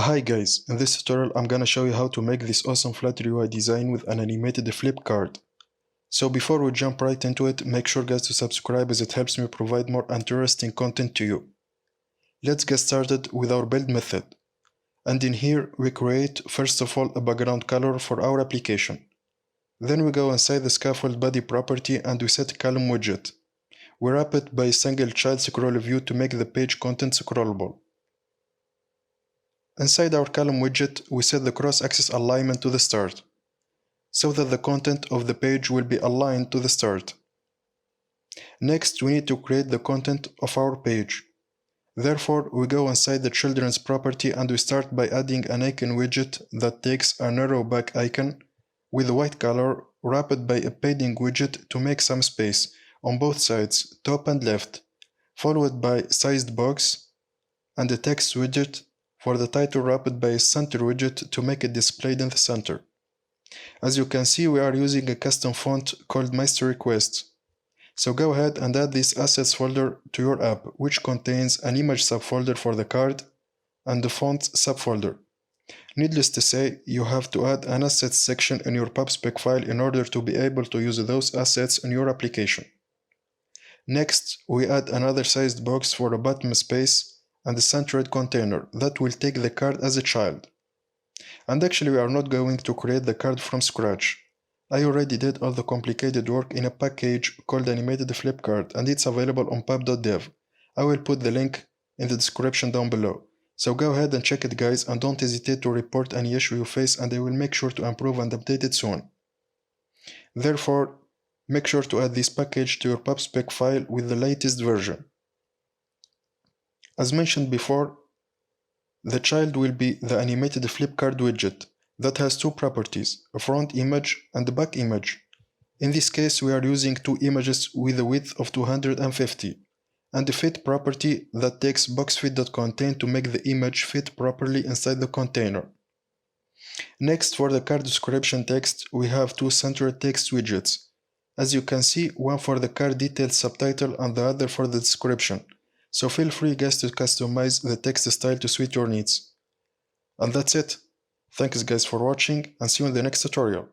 Hi guys, in this tutorial I'm gonna show you how to make this awesome Flutter UI design with an animated flip card. So before we jump right into it, make sure guys to subscribe as it helps me provide more interesting content to you. Let's get started with our build method. And in here we create first of all a background color for our application. Then we go inside the scaffold body property and we set column widget. We wrap it by a single child scroll view to make the page content scrollable. Inside our column widget, we set the cross-axis alignment to the start, so that the content of the page will be aligned to the start. Next, we need to create the content of our page. Therefore, we go inside the children's property and we start by adding an icon widget that takes an arrow back icon with a white color wrapped by a padding widget to make some space on both sides, top and left, followed by sized box and a text widget for the title wrapped by a center widget to make it displayed in the center. As you can see, we are using a custom font called Master Request. So go ahead and add this assets folder to your app, which contains an image subfolder for the card and the font subfolder. Needless to say, you have to add an assets section in your pub.spec file in order to be able to use those assets in your application. Next, we add another sized box for a bottom space and a centered container that will take the card as a child. And actually we are not going to create the card from scratch. I already did all the complicated work in a package called Animated Flip Card and it's available on pub.dev. I will put the link in the description down below. So go ahead and check it guys and don't hesitate to report any issue you face and I will make sure to improve and update it soon. Therefore, make sure to add this package to your pub.spec file with the latest version. As mentioned before, the child will be the animated flip card widget that has two properties, a front image and a back image. In this case, we are using two images with a width of 250 and a fit property that takes boxFit.contain to make the image fit properly inside the container. Next, for the card description text, we have two centered text widgets. As you can see, one for the card details subtitle and the other for the description. So feel free guys to customize the text style to suit your needs. And that's it. Thanks guys for watching and see you in the next tutorial.